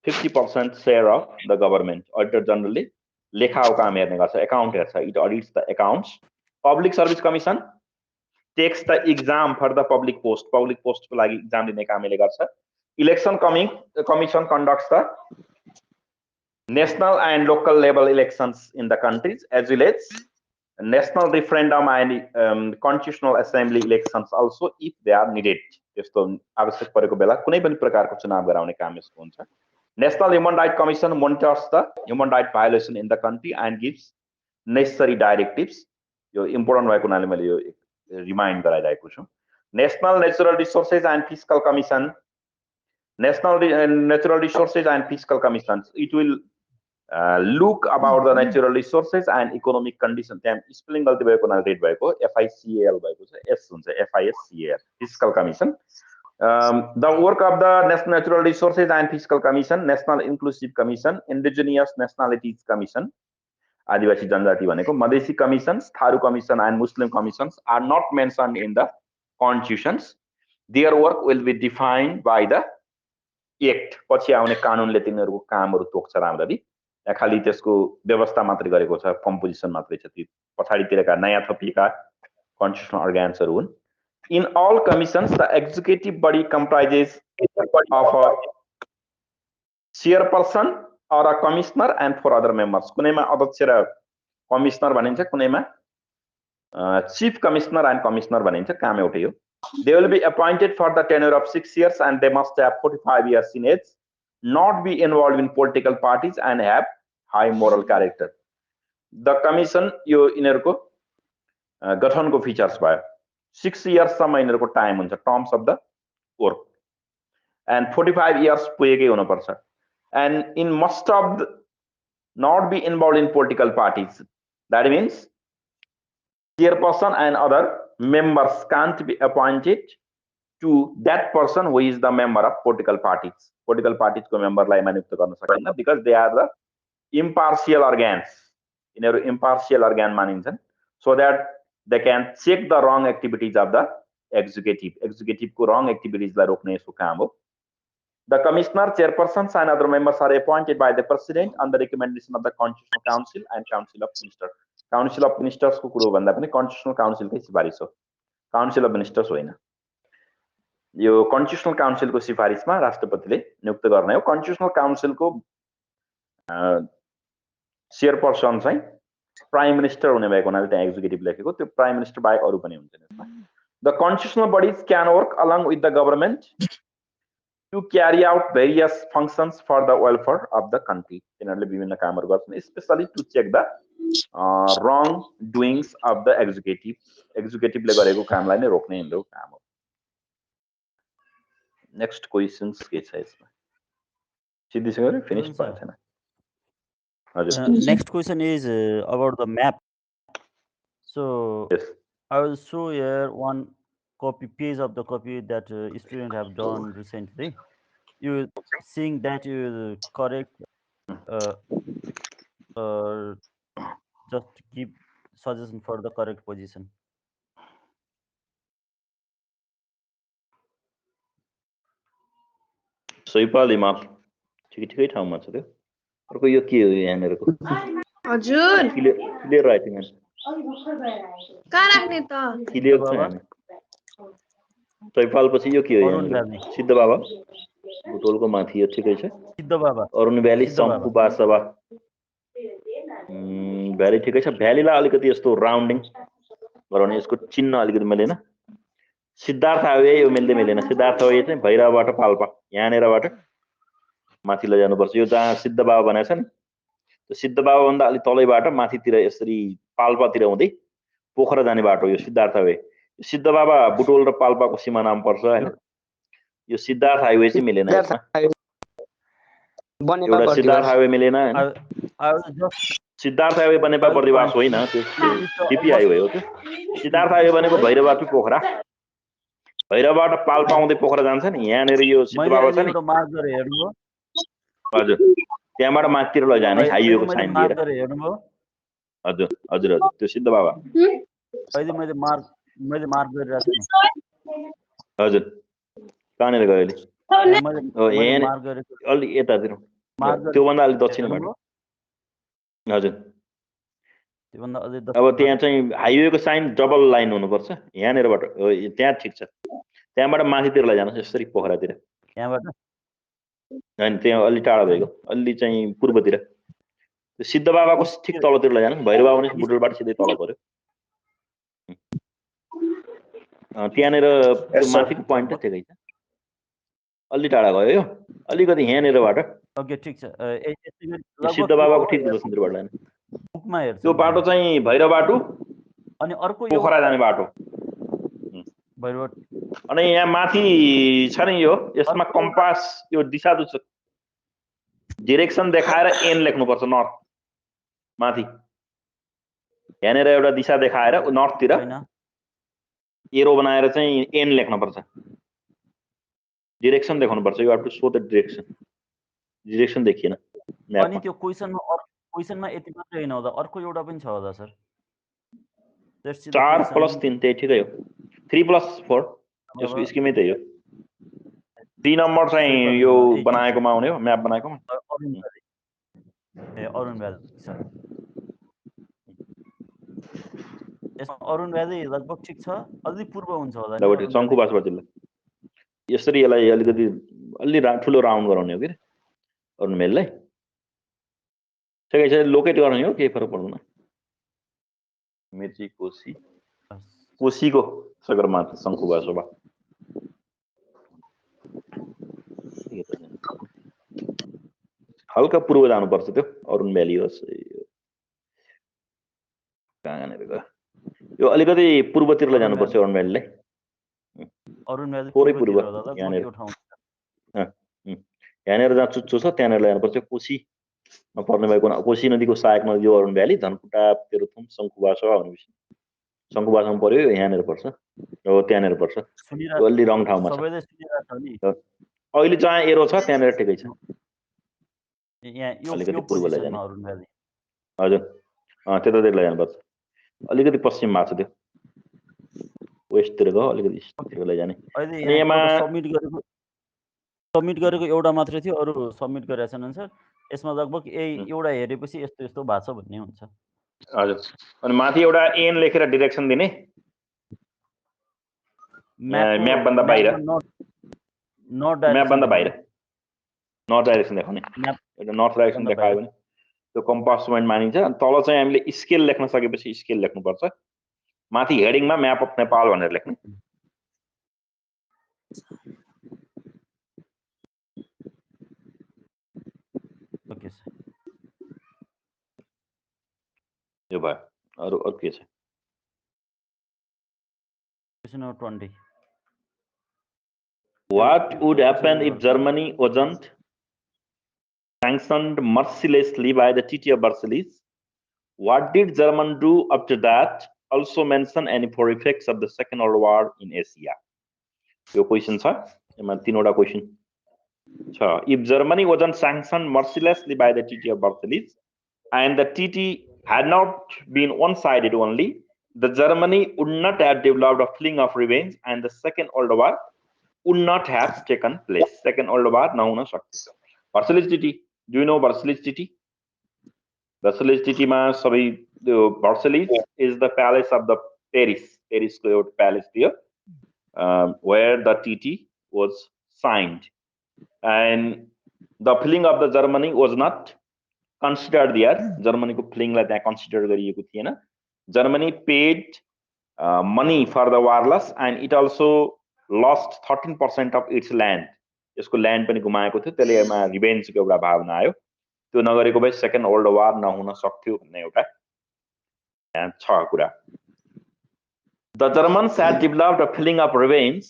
50% share of the government. Auditor Generally lekha काम हेर्ने गर्छ, account हेर्छ. It audits the accounts. Public Service Commission takes the exam for the public post. Public post को लागि exam दिने काम यसले गर्छ. Election Commission conducts the national and local level elections in the countries as well as national referendum and constitutional assembly elections also if they are needed. त्यस्तो आवश्यक परेको बेला कुनै पनि प्रकारको चुनाव गराउने काम यसको हुन्छ. National Human Rights Commission monitors the human right violation in the country and gives necessary directives. यो important भएको हुनाले मैले यो remind गराइरहेको छु. National Natural Resources and Fiscal Commission. National Natural Resources and Fiscal Commissions. It will look about the natural resources and economic conditions. Then spelling गल्ती भएको हुनाले read भएको FICAL भएको छ, S हुन्छ, FISCAL. Fiscal Commission. The work of the National Natural Resources and Fiscal Commission, National Inclusive Commission, Indigenous Nationalities Commission, आदिवासी जनजाति भनेको, Madhesi commissions, Tharu Commission and Muslim commissions are not mentioned in the constitutions. Their work will be defined by the act. पछि आउने कानुनले तिनीहरुको कामहरु तोक्छ राम्ररी. यहाँ खाली त्यसको व्यवस्था मात्रै गरेको छ, कम्पोजिसन मात्रै छ. ती पछाडीतिरका नयाँ थपिएका constitutional organsहरु हुन्. In all commissions, the executive body comprises of a chairperson or a commissioner and for other members. कुनैमा अध्यक्ष र कमिश्नर भनिन्छ, कुनैमा chief commissioner and commissioner भनिन्छ, काम एउटै हो. They will be appointed for the tenure of 6 years and they must have 45 years in age, not be involved in political parties and have high moral character. The commission यो यिनीहरुको गठनको features भयो. 6 years सम्म यिनीहरुको time हुन्छ, terms of the work, and 45 years पुगेकै हुनुपर्छ. And in must of not be involved in political parties. That means chairperson and other members can't be appointed to that person who is the member of political parties. Political parties को member लाई नियुक्त गर्न सकिन्न, because they are the impartial organs. यिनीहरु impartial organ मानिन्छन्, so that they can check the wrong activities of the executive. Executive को wrong activities लाई रोक्ने यसको काम हो. The commissioner, chairpersons and other members are appointed by the president on the recommendation of the Constitutional Council and Council of Ministers. Council of Ministers को कुरो भन्दा पनि Constitutional Council कै सिफारिस हो, Council of Ministers होइन. यो Constitutional Council को सिफारिसमा राष्ट्रपतिले नियुक्त गर्ने हो. Constitutional Council को चेयरपर्सन चाहिँ प्राइम मिनिस्टर हुने भएको हुनाले त्यहाँ एक्जिक्युटिभ लेखेको, त्यो प्राइम मिनिस्टर बाहेक अरु पनि हुन्छन् यसमा. The constitutional bodies can work along with the government to carry out various functions for the welfare of the country. यिनीहरुले विभिन्न कामहरु गर्छन्, especially to check the wrong doings of the executive. Executive ले गरेको कामलाई नै रोक्ने यिनीहरुको काम हो. Next questions के छ यसमा? सिद्धि सर फिनिश भयो छैन? हजुर. Next question is about the map. So Yes. I will show here one copy page of the copy that students have done recently. You seeing that you correct just give suggestion for the correct position. Saipal हिमाल ठिकै ठाउँमा छ त्यो. अर्को यो के हो यहाँनेरको? हजुर क्लियर राइटिङ है. कहाँ राख्ने त? क्लियर छ हैन. सैपाल पछि यो के हो यहाँ? सिद्ध बाबा बुटोलको माथि यो ठिकै छ. सिद्ध बाबा अरुण भ्याली शम्भु बासवा भ्याली ठिकै छ. भ्यालीलाई अलिकति यस्तो राउन्डिङ गराउने, यसको चिन्ह अलिकति मिलेन. सिद्धार्थ हावे यो मिल्दैन. सिद्धार्थ हावे चाहिँ भैरवबाट पाल्पा यहाँनेरबाट माथि लैजानुपर्छ. यो जहाँ सिद्ध बाबा भनेको छ नि, त्यो सिद्ध बाबा भन्दा अलि तलैबाट माथितिर यसरी पाल्पातिर हुँदै पोखरा जाने बाटो यो सिद्धार्थ हावे. सिद्ध बाबा बुटोल र पाल्पाको सीमानामा पर्छ हैन. यो सिद्धार्थ हाइवे चाहिँ मिलेन यसमा. एउटा सिद्धार्थ हाइवे मिलेन हैन. सिद्धार्थ हाइवे बनेपा बर्दिवास होइन, त्यो डिपी हाइवे हो. त्यो सिद्धार्थ हाइवे भनेको भैरवबाट पोखरा, भैरवबाट पाल्पा आउँदै पोखरा जान्छ नि. यहाँनेर यो सिद्ध बाबा छ नि, हजुर, त्यहाँबाट माथितिर लैजाने हाइवेको साइन दिएर. हजुर हजुर हजुर, त्यो सिद्ध बाबा. मैले मार्क गरिरहेको छु. हजुर, कहाँनिर गयो अहिले? अलि यतातिर, त्योभन्दा अलि दक्षिणबाट. हजुर, अब त्यहाँ चाहिँ हाइवेको साइन डबल लाइन हुनुपर्छ. यहाँनिरबाट त्यहाँ ठिक छ. त्यहाँबाट माथितिर लैजानुहोस् यसरी पोखरातिर. त्यहाँबाट हैन, त्यहाँ अलि टाढा भएको, अलि चाहिँ पूर्वतिर. त्यो सिद्ध बाबाको ठिक तलतिर लैजानुहोस्. भैरव बाबा पनि बुटोलबाट सिधै तल पर्यो. त्यहाँनिर त्यो माथिको पोइन्ट त ठिकै छ. अलि टाढा गयो यो, अलिकति यहाँनिरबाट. ओके ठिक छ. सिद्ध बाबाको ठिक दक्षिणतिरबाट लाने. त्यो बाटो चाहिँ भैरवबाट अनि अर्को पोखरा जाने बाटो. अनि यहाँ माथि छ नि यो, यसमा कम्पास यो दिशा डिरेक्सन देखाएर एन लेख्नुपर्छ. नर्थ माथि यहाँनिर एउटा दिशा देखाएर नर्थतिर एरो बनाएर चाहिँ एन लेख्नुपर्छ. डिरेक्सन देखाउनुपर्छ. You have to show the direction. Direction देखिएन अनि त्यो क्वेशनमा यति मात्रै हैन होला, अर्को एउटा पनि छ होला सर. 4 + 3 त्यही ठिकै हो. 3 + 4 यसको स्किमै त्यही हो. 3 नम्बर चाहिँ यो बनाएकोमा आउने हो, म्याप बनाएकोमा. Arun valley sir. यसमा अरुण भ्याली लगभग ठिक छ, अलि पूर्व हुन्छ होला नि. शङ्कुबासबाट जिल्ला यसरी यसलाई अलिकति अलि ठुलो राउन्ड गराउने हो कि अरुण मेललाई ठिकै छ लोकेट गर्ने हो केही फरक पर्दैन मिर्ची कोसीको सगरमाथा शङ्खुबा शोभा हल्का पूर्व जानुपर्छ त्यो अरुण भ्याली होस् कहाँनिर गयो यो अलिकति पूर्वतिरलाई जानुपर्छ अरुण भ्यालीलाई थोरै पूर्व यहाँनिर जहाँ चुच्चो छ त्यहाँनिर जानुपर्छ कोसीमा पर्ने भएको कोसी नदीको सहायक नदी हो अरुण भ्याली धनकुटा तेह्रथुम शङ्खुबासो भनेपछि शङ्खुबासम्म पर्यो यहाँनिर पर्छ हो त्यहाँनिर पर्छ अलि रङ ठाउँमा छ अहिले जहाँ एरो छ त्यहाँनिर ठिकै छ अलिकति पूर्वलाई जाने हजुर त्यतातिर जानुपर्छ अलिकति पश्चिम भएको छ त्यो वेस्टतिर गयो अलिकति इस्टतिर जाने अनि यहाँ सबमिट गरेको एउटा मात्रै थियो अरु सबमिट गरेका छैनन् सर यसमा लगभग एउटा हेरेपछि यस्तो यस्तो भएको छ भन्ने हुन्छ हजुर अनि माथि एउटा एन लेखेर डिरेक्सन दिने म्याप भन्दा बाहिर म्याप भन्दा बाहिर नर्थ डाइरेक्सन देखाउने एउटा नर्थ डाइरेक्सन देखायो भने त्यो कम्पास पोइन्ट मानिन्छ अनि तल चाहिँ हामीले स्केल लेख्न सकेपछि स्केल लेख्नुपर्छ माथि हेडिङमा म्याप अफ नेपाल भनेर लेख्ने ओके सर यो भयो अरु के छ question number 20 What would happen if Germany wasn't sanctioned mercilessly by the Treaty of Versailles? What did Germany do after that? Also mention any for effects of the Second World War in Asia. Your question, sir? Question. So, if Germany wasn't sanctioned mercilessly by the Treaty of Versailles, and the treaty had not been one-sided only, the Germany would not have developed a feeling of revenge, and the Second World War would not have taken place. Second World War नहुन सक्थ्यो Versailles Treaty. Do you know Versailles Treaty? Versailles Treaty मा सबै Versailles is the palace of the Paris को एउटा palace थियो where the treaty was signed, and the feeling of the Germany was not considered there. Germany को feeling लाई त्यहाँ consider गरिएको थिएन. Germany paid money for the warless, and it also lost 13% of its land. यसको land पनि गुमाएको थियो त्यसले यसमा रिभेन्जको एउटा भावना आयो त्यो नगरेको भए सेकेन्ड वर्ल्ड वार नहुन सक्थ्यो भन्ने एउटा यहाँ छ कुरा The Germans had developed a feeling of revenge.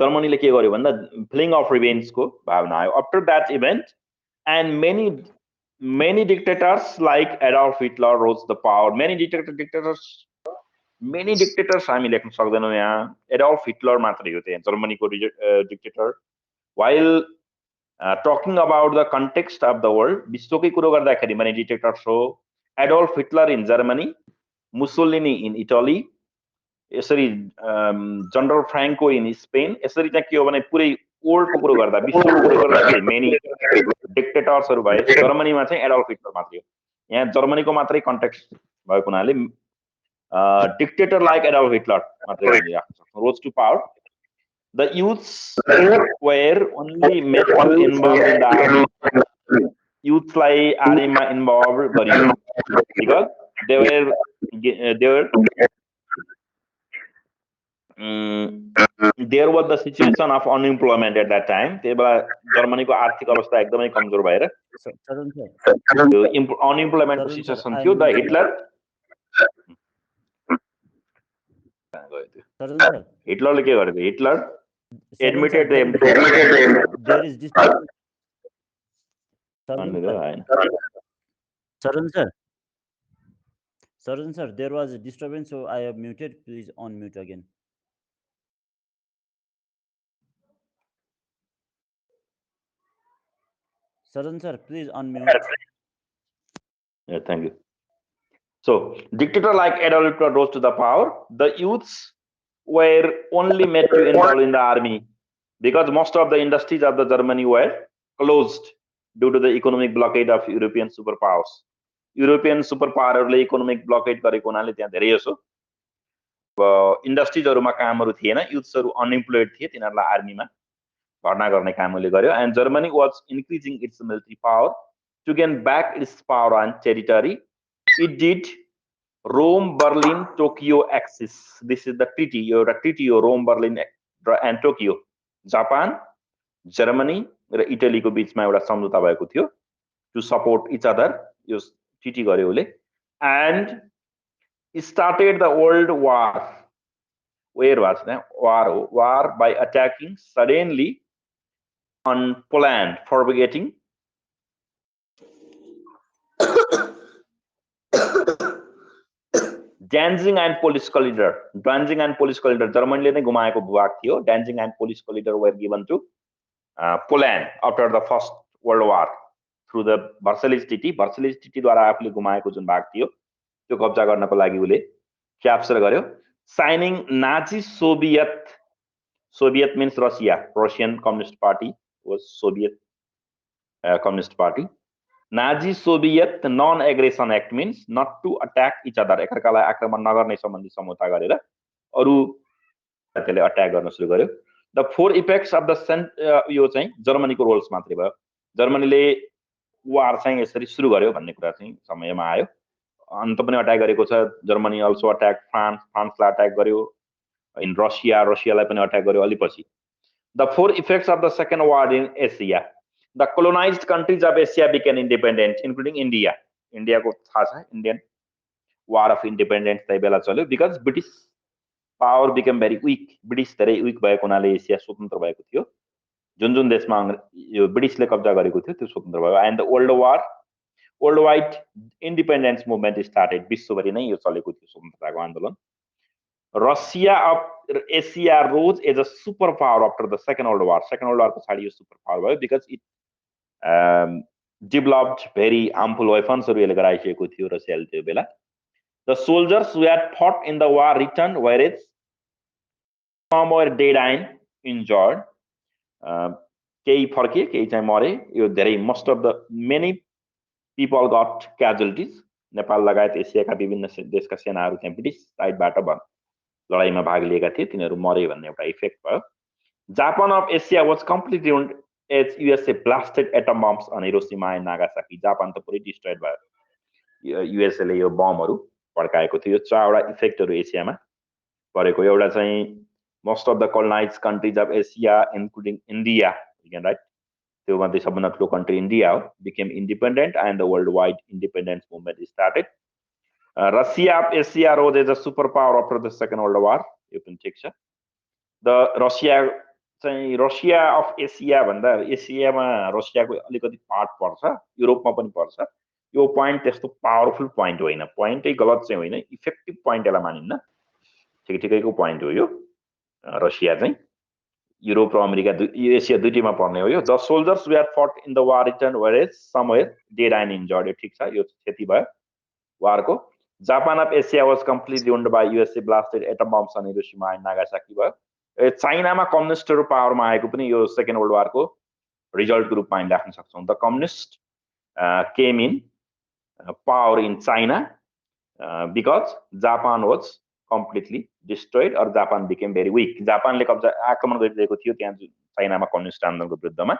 जर्मनीले के गर्यो भन्दा feeling of revenge को भावना आयो after that event, and many dictators like Adolf Hitler rose to power. Many dictators हामी लेख्न सक्दैनौँ यहाँ एडोल्फ हिटलर मात्रै हो त्यहाँ जर्मनीको dictator while talking about the context of the world विश्वकै कुरो गर्दाखेरि many dictators हो Adolf Hitler in Germany Mussolini in Italy यसरी जनरल फ्रान्को इन स्पेन यसरी चाहिँ के हो भने पुरै वर्ल्डको कुरो गर्दा विश्वको कुरो गर्दाखेरि मेनी डिक्टेटर्सहरु भए जर्मनीमा चाहिँ एडोल्फ हिटलर मात्रै हो यहाँ जर्मनीको मात्रै कन्टेक्स्ट भएको हुनाले dictator like Adolf Hitler rose to power. The youths were only made to involved in the army. Youths like army involved because there was the situation of unemployment at that time. Germany को आर्थिक अवस्था एकदमै कमजोर भएर unemployment situation थियो the Hitler हिटलरले के गरेको Hitler admitted there is disturbance. Sarjan sir, there was a disturbance, so I have muted. Please unmute again. Sarjan sir, please unmute. Yeah, thank you. So, dictator like Adolf Hitler rose to the power. The youths were only made to enroll in the army because most of the industries of the Germany were closed due to the economic blockade of European superpowers. European superpowerले economic blockade गरेको हुनाले त्यहाँ धेरै जसो इन्डस्ट्रिजहरुमा कामहरु थिएन, युथ्सहरु अनइम्प्लोयड थिए, तिनीहरुलाई आर्मीमा भर्ना गर्ने काम उले गर्यो. And Germany was increasing its military power to gain back its power and territory. It did Rome, Berlin, Tokyo axis. This is the treaty. यो एउटा ट्रिटी हो, Rome, Berlin and Tokyo. Japan, Germany र इटलीको बीचमा एउटा सम्झौता भएको थियो टु सपोर्ट इच अदर. यो ट्रिटी गर्यो उले. And started the World War. Where was that? War by attacking suddenly on Poland, forgetting Danzig and political leader. Danzig and political leader. Germany ने गुमाएको भूभाग थियो. Danzig and political leader were given to Poland after the First World War through the Versailles Treaty. Versailles Treaty द्वारा आफूले गुमाएको जुन भाग थियो त्यो कब्जा गर्नको लागि उले क्याप्चर गर्यो. Signing Nazi Soviet. Soviet means Russia. Russian communist party was Soviet communist party. Nazi Soviet non aggression act means not to attack each other. एकअर्कालाई आक्रमण नगर्ने सम्बन्धी सम्झौता गरेर अरु त्यसले अट्याक गर्न सुरु गर्यो. The four effects of the यो चाहिँ जर्मनीको रोल्स मात्रै भयो. जर्मनीले वार चाहिँ यसरी सुरु गर्यो भन्ने कुरा चाहिँ समयमा आयो. अन्त पनि अट्याक गरेको छ. Germany also attack France. फ्रान्सलाई अट्याक गर्यो. In Russia. रसियालाई पनि अट्याक गर्यो अलि पछि. The four effects of the second war in Asia. The colonised countries of Asia became independent including India. इन्डियाको थाहा छ, इन्डियन वार अफ इन्डिपेन्डेन्स त्यही बेला चल्यो because British power became very week. British धेरै विक भएको हुनाले एसिया स्वतन्त्र भएको थियो. जुन जुन देशमा यो ब्रिटिसले कब्जा गरेको थियो त्यो स्वतन्त्र भयो. And the world wide independence movement started. विश्वभरि नै यो चलेको थियो स्वतन्त्रताको आन्दोलन. Russia of Asia rose as a super power after the second world war. Second world war पछाडि यो सुपर पावर भयो because it developed very harmful वेपन्सहरु यसले गराइसकेको थियो रसियाले त्यो बेला. The soldiers who had fought in the war return were some were dead and injured. केही फर्के, केही चाहिँ मरे. यो धेरै most of the many people got casualties. Nepal लगायत एसियाका विभिन्न देशका सेनाहरू त्यहाँ ब्रिटिस साइडबाट लडाईमा भाग लिएका थिए, तिनीहरू मरे भन्ने एउटा इफेक्ट भयो. Japan of Asia was completely ruined as USA blasted atom bombs on Hiroshima and Nagasaki. Japan त पुरै डिस्ट्रोयड भयो. युएसएले यो बमहरू पड्काएको थियो. यो चारवटा इफेक्टहरू एसियामा परेको. एउटा चाहिँ most of the colonised countries of Asia including India, right, त्यो मध्ये सबभन्दा ठुलो कन्ट्री इन्डिया हो, became independent and the world wide independence movement started. Russia of Asia rose as a super power after the second world war. यो पनि ठिक छ. The Russia चाहिँ रसिया अफ एसिया भन्दा एसियामा रसियाको अलिकति पार्ट पर्छ, युरोपमा पनि पर्छ. यो पोइन्ट त्यस्तो पावरफुल पोइन्ट होइन, पोइन्टै गलत चाहिँ होइन, इफेक्टिभ पोइन्ट यसलाई मानिन्न, ठिक ठिकैको पोइन्ट हो यो. रसिया चाहिँ युरोप र अमेरिका एसिया दुईटैमा पर्ने हो यो. The soldiers we had fought in the war return were somewhere dead and injured. यो ठिक छ, यो क्षति भयो वारको. Japan of Asia was completely owned by USA blasted atom bombs on Hiroshima and Nagasaki भयो. चाइनामा कम्युनिस्टहरू पावरमा आएको पनि यो सेकेन्ड वर्ल्ड वारको रिजल्टको रूपमा हामी राख्न सक्छौँ. The communist came in power in China because Japan was completely destroyed और जापान बिकेम भेरी विक. जापानले कब्जा आक्रमण गरिरहेको थियो त्यहाँ चाइनामा कम्युनिस्ट आन्दोलनको विरुद्धमा.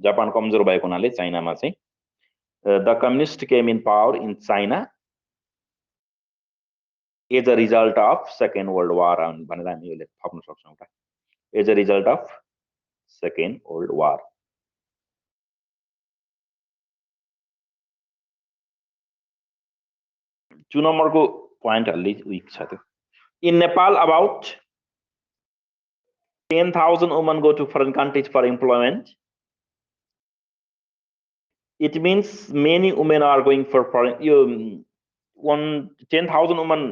जापान कमजोर भएको हुनाले चाइनामा चाहिँ the communist came in power in China as a result of second world war भनेर हामी यसले थप्न सक्छौँ. As a result of second world war. 2 नम्बरको पोइन्ट अलि विक छ त्यो. In Nepal, about 10,000 women go to foreign countries for employment. It means many women are going for foreign. 10,000 women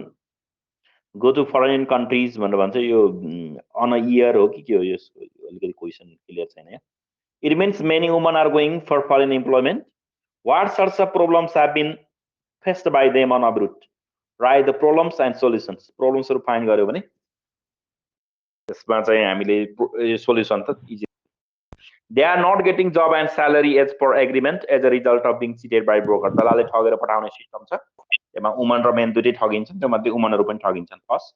go to foreign countries भनेर भन्छ. यो on a year हो कि के हो, यो अलिकति क्वेशन क्लियर छैन. It means many women are going for foreign employment. What sorts of problems have been faced by them on abroad? Right, the problems and solutions. Problems find गर्यो भने त्यसमा चाहिँ हामीले सोल्युसन त easy. They are not getting job and salary as per agreement as a result of being cheated by broker. दलालले ठगेर पठाउने system छ. त्यसमा वुमन र मेन दुईटै ठगिन्छन्. त्यो मध्ये वुमनहरु पनि ठगिन्छन्. First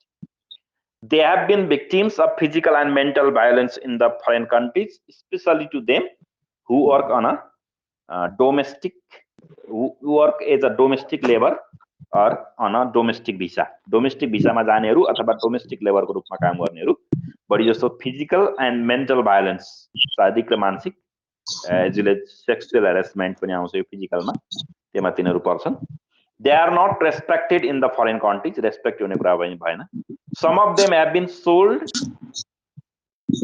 they have been victims of physical and mental violence in the foreign countries, especially to them who work on a domestic, who work as a domestic labor or on a domestic visa. Domestic visa मा जानेहरु अथवा domestic labor को रूपमा काम गर्नेहरु बढी जस्तो physical and mental violence, शारीरिक र मानसिक एजुले sexual harassment पनि आउँछ यो physical मा, त्यसमा तिनीहरु पर्छन्. They are not respected in the foreign countries. Respect हुने कुरा भएन. Some of them have been sold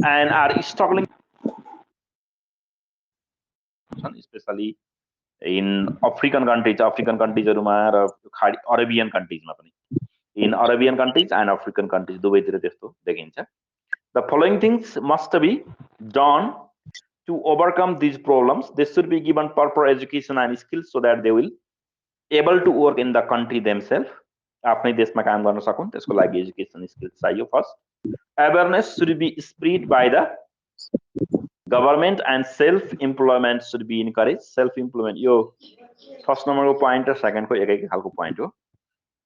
and are struggling, especially in African countries हरुमा र Arabian countries मा पनि. In Arabian countries and African countries दुवैतिर त्यस्तो देखिन्छ. The following things must be done to overcome these problems. They should be given proper education and skills so that they will able to work in the country themselves. आफ्नै देशमा काम गर्न सकुन् त्यसको लागि education skills चाहियो. First, awareness should be spread by the government and self employment should be encouraged. Self employment यो first नम्बरको पोइन्ट र सेकेन्डको एकै खालको पोइन्ट हो.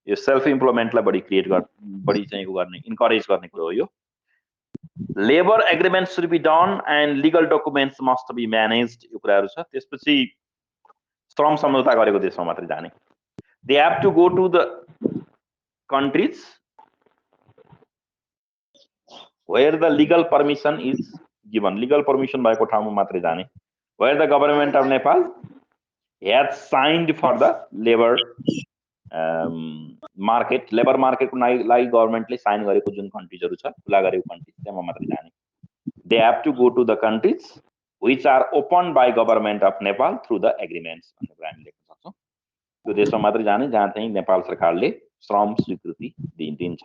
यो सेल्फ इम्प्लोयमेन्टलाई बढी चाहिँ गर्ने इन्करेज गर्ने कुरा हो यो. Labour agreement should be done and legal documents must be managed, यो कुराहरू छ. त्यसपछि श्रम सम्झौता गरेको देशमा मात्रै जाने. They have to go to the countries where the legal permission is given. Legal permission भएको ठाउँमा मात्रै जाने. Where the government of Nepal has signed for the labor market, labor market को लागि गभर्नमेन्टले साइन गरेको जुन कन्ट्रीजहरु छ, खुला गरेको कन्ट्रीज त्यसमा मात्रै जाने. They have to go to the countries which are opened by government of Nepal through the agreements. भन्ने कुरा हामी लेख्न सक्छौं. त्यो देशमा मात्रै जाने जहाँ चाहिँ नेपाल सरकारले श्रम स्वीकृति दिन्छ.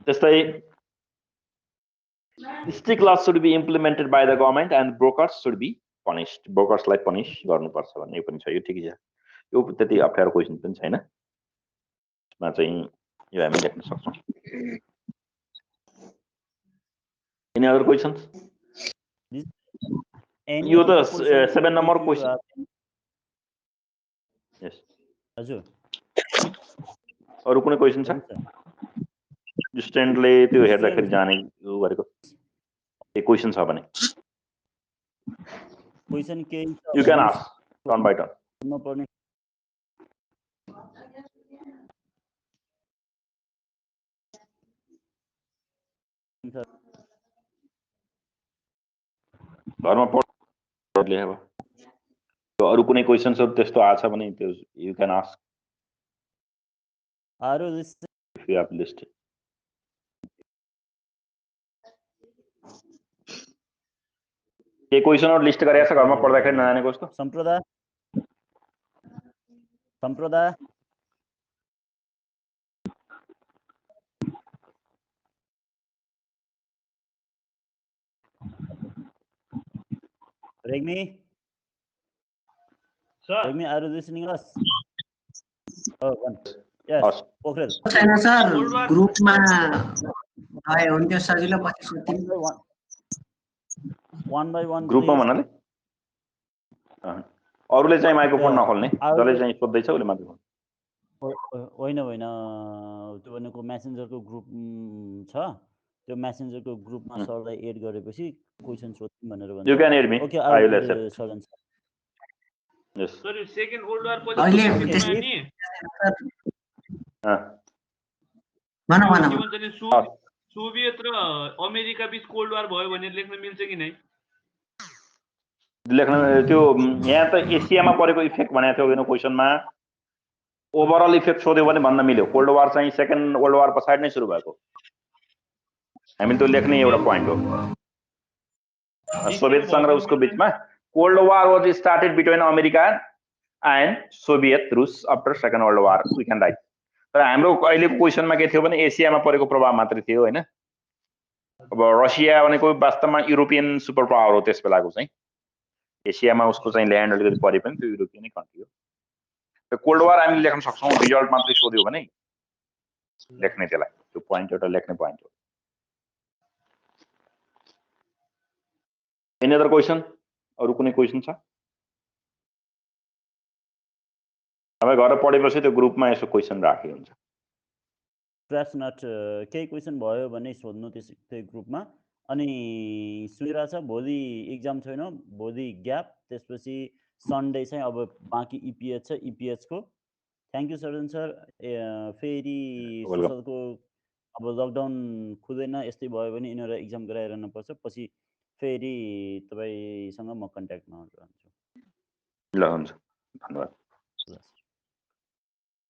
त्यस्तै strict laws should be implemented by the government and brokers should be punished. Brokers लाई पनिश गर्नुपर्छ भन्ने पनि छ. यो ठिकै छ. यो त्यति अप्ठ्यारो क्वेशन पनि छैन. यसमा चाहिँ यो हामी लेख्न सक्छौं. Any other questions? यो त 7 नम्बर क्वेशन. Yes. हजुर. अरु कुनै क्वेशन छ? स्टुडेन्टले त्यो हेर्दाखेरि जाने यो गरेको ए क्वेशन छ भने क्वेशन के you can ask turn by turn. नपर्ने घरमा पढ्दै अब अरु कुनै क्वेशन्सहरु त्यस्तो आछ भने त्यो यु क्यान आस्क. आरो this if you have list. के क्वेशनहरु लिस्ट गरेछ घरमा पढ्दाखेरि नजानेको जस्तो? सम्प्रदाय रेग्मी सर, रेग्मी आरो लिसनिङ अस. वन यस पोखरेल छैन सर, ग्रुपमा भए हुन्थ्यो सजिलो. पछि सोध्दिनु वन बाइ वन ग्रुपमा भन्नाले अरूले चाहिँ माइक्रोफोन नखोल्ने, जसले चाहिँ सोध्दै छ उले माइक्रोफोन. होइन त्यो भनेको मेसेन्जरको ग्रुप छ. त्यो मेसेन्जरको ग्रुपमा सरलाई एड गरेपछि क्वेशन सोध्नु भनेर भन्छ. You can add me. Okay I will accept. Surgeon sir. Yes sir, second world war पछि अहिले सोभियत र अमेरिका बीच कोल्ड वार भयो भने लेख्न मिल्छ कि नै? लेख्न त्यो यहाँ त एसियामा परेको इफेक्ट भनेको थियो हैन क्वेशनमा. ओभरअल इफेक्ट सोध्यो भने भन्न मिल्यो. कोल्ड वार चाहिँ सेकेन्ड वर्ल्ड वार पछाडी नै सुरु भएको. हामी त्यो लेख्ने एउटा पोइन्ट हो. सोभियत संघ र उसको बीचमा cold war was started between America and Soviet रुस after second world war. We can write. तर हाम्रो अहिलेको क्वेशनमा के थियो भने एसियामा परेको प्रभाव मात्र थियो हैन. अब रसिया भनेको वास्तवमा युरोपियन सुपर पावर हो त्यस बेलाको चाहिँ. एसियामा उसको चाहिँ ल्यान्ड अलिकति परे पनि त्यो युरोपियनै कन्ट्री हो. त्यो कोल्ड वार हामी लेख्न सक्छौं. रिजल्ट मात्रै सोध्यो भने लेख्ने त्यसलाई. त्यो पोइन्ट एउटा लेख्ने पोइन्ट हो. Any other question? अरु कुनै क्वेशन छ? तपाईं घर पढेपछि त्यो ग्रुपमा यसो क्वेशन राखे हुन्छ. perhaps not केही क्वेसन भयो भने सोध्नु त्यो ग्रुपमा अनि सुनिरहेछ भोलि इक्जाम छैन भोलि ग्याप त्यसपछि सन्डे चाहिँ अब बाँकी इपिएच छ इपिएचको थ्याङ्क यू सर्जन सर फेरि सोसलको अब लकडाउन खुल्दैन यस्तै भयो भने यिनीहरू इक्जाम गराइरहनुपर्छ पछि फेरि तपाईँसँग म कन्ट्याक्टमा रहन्छु ल हुन्छ धन्यवाद ल